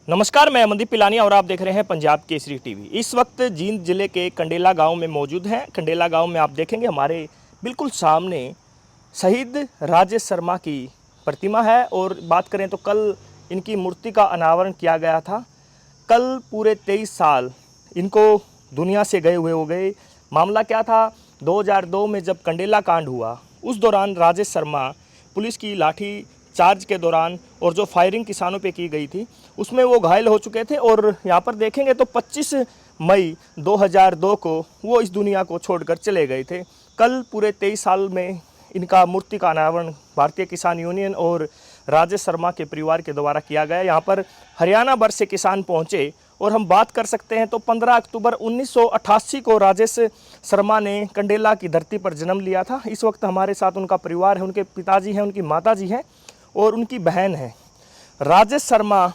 नमस्कार, मैं अमनदीप पिलानी और आप देख रहे हैं पंजाब केसरी टीवी। इस वक्त जींद जिले के कंडेला गांव में मौजूद हैं। कंडेला गांव में आप देखेंगे हमारे बिल्कुल सामने शहीद राजेश शर्मा की प्रतिमा है और बात करें तो कल इनकी मूर्ति का अनावरण किया गया था। कल पूरे 23 साल इनको दुनिया से गए हुए हो गए। मामला क्या था, 2002 में जब कंडेला कांड हुआ उस दौरान राजेश शर्मा पुलिस की लाठी चार्ज के दौरान और जो फायरिंग किसानों पे की गई थी उसमें वो घायल हो चुके थे और यहाँ पर देखेंगे तो 25 मई 2002 को वो इस दुनिया को छोड़कर चले गए थे। कल पूरे 23 साल में इनका मूर्ति का अनावरण भारतीय किसान यूनियन और राजेश शर्मा के परिवार के द्वारा किया गया। यहाँ पर हरियाणा भर से किसान पहुँचे और हम बात कर सकते हैं तो 15 अक्टूबर 1988 को राजेश शर्मा ने कंडेला की धरती पर जन्म लिया था। इस वक्त हमारे साथ उनका परिवार है, उनके पिताजी हैं, उनकी माताजी हैं और उनकी बहन है। राजेश शर्मा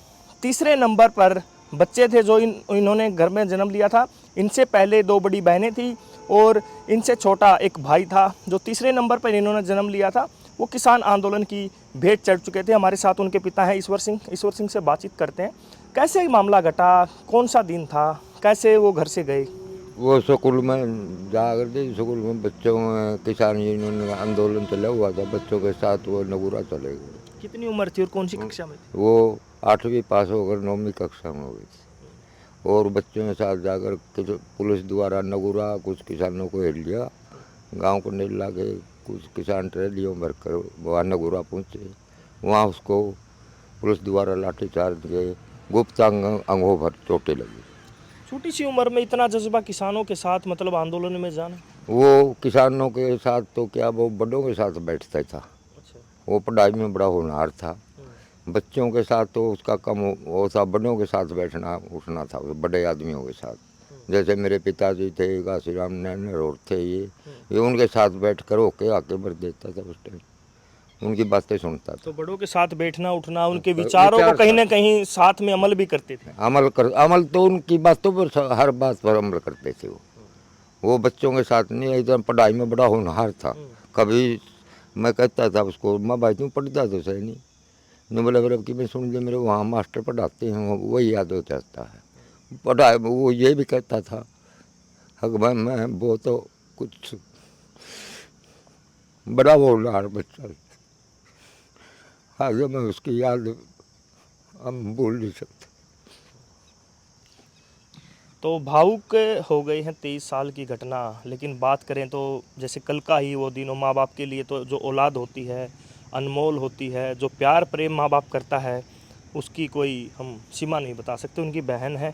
तीसरे नंबर पर बच्चे थे जो इन्होंने घर में जन्म लिया था। इनसे पहले दो बड़ी बहनें थी और इनसे छोटा एक भाई था जो तीसरे नंबर पर इन्होंने जन्म लिया था। वो किसान आंदोलन की भेंट चढ़ चुके थे। हमारे साथ उनके पिता हैं ईश्वर सिंह से बातचीत करते हैं। कैसे मामला घटा, कौन सा दिन था, कैसे वो घर से गए? वो स्कूल में जा करके स्कूल में बच्चों में किसान यूनियन का आंदोलन चला हुआ था, बच्चों के साथ वो नगूरा चले गए। कितनी उम्र थी और कौन सी कक्षा में थी? वो 8वीं पास होकर 9वीं कक्षा में हो गई थी और बच्चों के साथ जाकर पुलिस द्वारा नगूरा कुछ किसानों को हिल लिया। गांव को नहीं ला के कुछ किसान ट्रेलियों भर कर वहाँ नगूरा पहुँचे। वहाँ उसको पुलिस द्वारा लाठीचार्ज के गुप्त अंगों भर चोटें लगी। छोटी सी उम्र में इतना जज्बा किसानों के साथ, मतलब आंदोलन में जाना? वो किसानों के साथ तो क्या, वो बड़ों के साथ बैठता था। अच्छा। वो पढ़ाई में बड़ा होनहार था। बच्चों के साथ तो उसका कम वो था, बड़ों के साथ बैठना उठना था, बड़े आदमियों के साथ। जैसे मेरे पिताजी थे, काशीराम नैनर और थे ये उनके साथ बैठ कर होके आके भर देता था। उस टाइम उनकी बातें सुनता था। तो बड़ों के साथ बैठना उठना, उनके विचारों को कहीं ना कहीं साथ में अमल भी करते थे। अमल तो उनकी बातों पर, हर बात पर अमल करते थे। वो बच्चों के साथ नहीं, एकदम पढ़ाई में बड़ा होनहार था। कभी मैं कहता था उसको, माँ भाई तुम पढ़ता तो सही नहीं बोला, बरब की मैं सुन लिया, मेरे वहाँ मास्टर पढ़ाते हैं वही याद हो जाता है पढ़ाई। वो ये भी कहता था हक भाई मैं वो तो कुछ बड़ा होनहार बच्चा। आगे मैं उसकी याद हम भूल नहीं सकते। तो भावुक हो गए हैं 23 साल की घटना। लेकिन बात करें तो जैसे कल का ही वो दिन, माँ बाप के लिए तो जो औलाद होती है अनमोल होती है, जो प्यार प्रेम माँ बाप करता है उसकी कोई हम सीमा नहीं बता सकते। उनकी बहन है।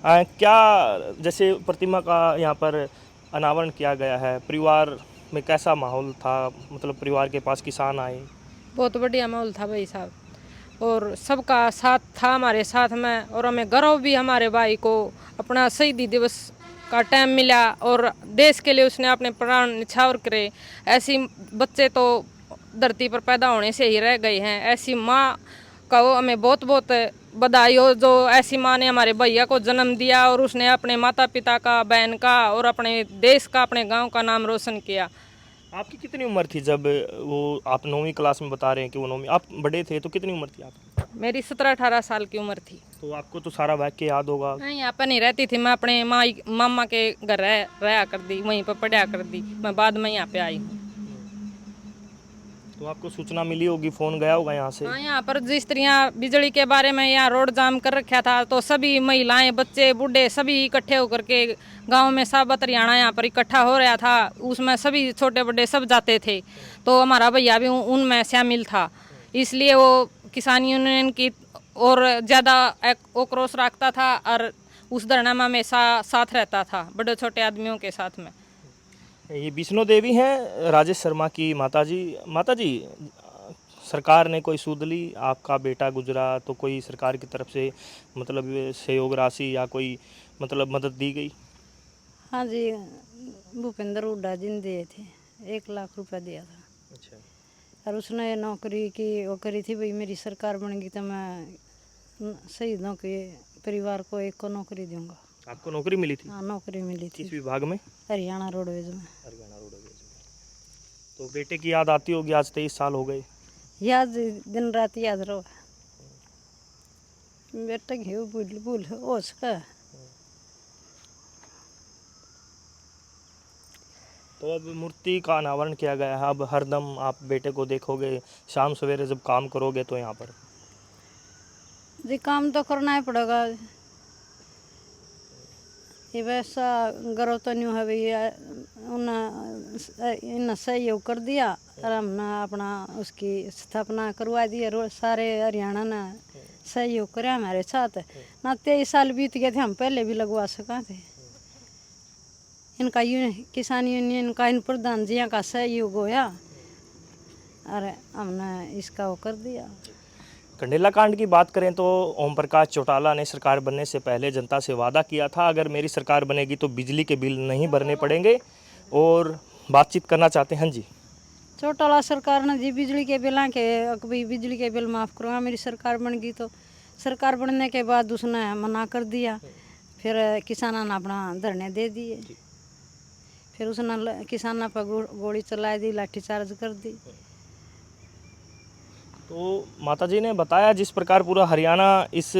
क्या जैसे प्रतिमा का यहाँ पर अनावरण किया गया है, परिवार में कैसा माहौल था? मतलब परिवार के पास किसान आए? बहुत बढ़िया माहौल था भाई साहब, और सबका साथ था हमारे साथ में। और हमें गर्व भी हमारे भाई को अपना शहीदी दिवस का टाइम मिला और देश के लिए उसने अपने प्राण न्यौछावर करे। ऐसी बच्चे तो धरती पर पैदा होने से ही रह गए हैं। ऐसी माँ का वो हमें बहुत बहुत बधाई हो, जो ऐसी माँ ने हमारे भैया को जन्म दिया और उसने अपने माता पिता का, बहन का और अपने देश का, अपने गाँव का नाम रोशन किया। आपकी कितनी उम्र थी जब वो, आप 9वीं क्लास में बता रहे हैं कि वो 9वीं, आप बड़े थे तो कितनी उम्र थी आप? मेरी 17-18 साल की उम्र थी। तो आपको तो सारा वाक्य याद होगा। मैं यहाँ पर नहीं रहती थी, मैं अपने मामा के घर रहा कर दी, वहीं पर पढ़ा कर दी। मैं बाद में यहाँ पे आई हूँ। तो आपको सूचना मिली होगी, फ़ोन गया होगा यहाँ से? हाँ, यहाँ पर जिस तरह बिजली के बारे में यहाँ रोड जाम कर रखा था, तो सभी महिलाएं, बच्चे, बूढ़े सभी इकट्ठे होकर के गांव में साबत हरियाणा यहाँ पर इकट्ठा हो रहा था। उसमें सभी छोटे बड़े सब जाते थे, तो हमारा भैया भी उनमें शामिल था। इसलिए वो किसान यूनियन की और ज़्यादा आक्रोश रखता था और उस धरना में हमेशा साथ रहता था, बड़े छोटे आदमियों के साथ में। ये विष्णु देवी हैं राजेश शर्मा की माताजी। सरकार ने कोई सूद ली, आपका बेटा गुजरा तो कोई सरकार की तरफ से मतलब सहयोग राशि या कोई मतलब मदद दी गई? हाँ जी, भूपेंद्र हुड्डा जी ने दिए थे, 1 लाख रुपया दिया था। अच्छा। और उसने नौकरी की वो करी थी, भाई मेरी सरकार बनेगी तो मैं शहीदों के परिवार को एक को नौकरी दूंगा। आपको नौकरी मिली थी? हाँ, नौकरी मिली थी। किस विभाग में? हरियाणा रोडवेज में। हरियाणा रोडवेज में। तो बेटे की याद आती होगी, आज 23 साल हो गए। याद दिन रात याद रहो। बेटा घेऊ भूल भूल हो सका। तो अब मूर्ति का अनावरण किया गया है, अब हरदम आप बेटे को देखोगे, शाम सवेरे जब काम करोगे तो यहाँ पर जी काम तो करना ही पड़ेगा। ये वैसा गर्व तो नहीं है भैया, उन्हें सहयोग कर दिया और हमने अपना उसकी स्थापना करवा दी। सारे हरियाणा ने सहयोग करे हमारे साथ ना। 23 साल बीत गए थे, हम पहले भी लगवा सका थे। इनका किसान यूनियन का इन प्रधान जी का सहयोग होया और हमने इसका वो कर दिया। कंडेला कांड की बात करें तो ओम प्रकाश चौटाला ने सरकार बनने से पहले जनता से वादा किया था, अगर मेरी सरकार बनेगी तो बिजली के बिल नहीं भरने पड़ेंगे, और बातचीत करना चाहते हैं। जी चौटाला सरकार ने जी बिजली के बिल के भाई बिजली के बिल माफ़ करूँगा मेरी सरकार बन गई। तो सरकार बनने के बाद उसने मना कर दिया, फिर किसानों ने अपना धरने दे दिए, फिर उसने किसानों पर गोली चला दी, लाठीचार्ज कर दी। तो माताजी ने बताया जिस प्रकार पूरा हरियाणा इस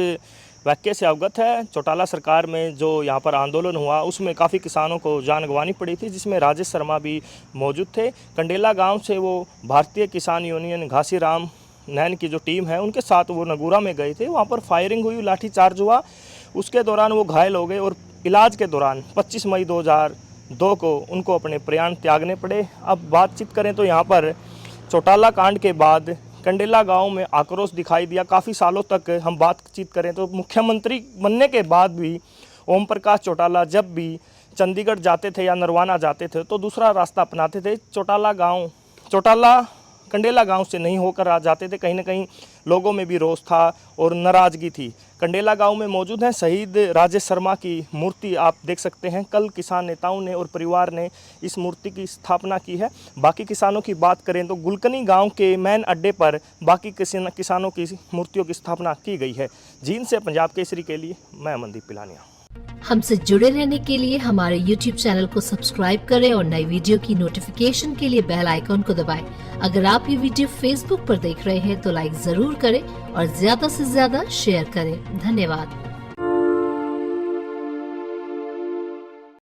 वाक्य से अवगत है, चौटाला सरकार में जो यहाँ पर आंदोलन हुआ उसमें काफ़ी किसानों को जान गंवानी पड़ी थी, जिसमें राजेश शर्मा भी मौजूद थे। कंडेला गांव से वो भारतीय किसान यूनियन घासीराम नैन की जो टीम है उनके साथ वो नगूरा में गए थे। वहाँ पर फायरिंग हुई, लाठीचार्ज हुआ, उसके दौरान वो घायल हो गए और इलाज के दौरान 25 मई 2002 को उनको अपने प्राण त्यागने पड़े। अब बातचीत करें तो यहाँ पर चौटाला कांड के बाद कंडेला गांव में आक्रोश दिखाई दिया। काफ़ी सालों तक हम बातचीत करें तो मुख्यमंत्री बनने के बाद भी ओम प्रकाश चौटाला जब भी चंडीगढ़ जाते थे या नरवाना जाते थे तो दूसरा रास्ता अपनाते थे। चौटाला कंडेला गांव से नहीं होकर आ जाते थे। कहीं ना कहीं लोगों में भी रोष था और नाराज़गी थी। कंडेला गांव में मौजूद हैं शहीद राजेश शर्मा की मूर्ति, आप देख सकते हैं। कल किसान नेताओं ने और परिवार ने इस मूर्ति की स्थापना की है। बाकी किसानों की बात करें तो गुलकनी गांव के मेन अड्डे पर बाकी किसानों की मूर्तियों की स्थापना की गई है। जींद से पंजाब केसरी के लिए मैं अमनदीप पिलानिया। हमसे जुड़े रहने के लिए हमारे YouTube चैनल को सब्सक्राइब करें और नई वीडियो की नोटिफिकेशन के लिए बेल आइकॉन को दबाएं। अगर आप ये वीडियो Facebook पर देख रहे हैं तो लाइक जरूर करें और ज्यादा से ज्यादा शेयर करें। धन्यवाद।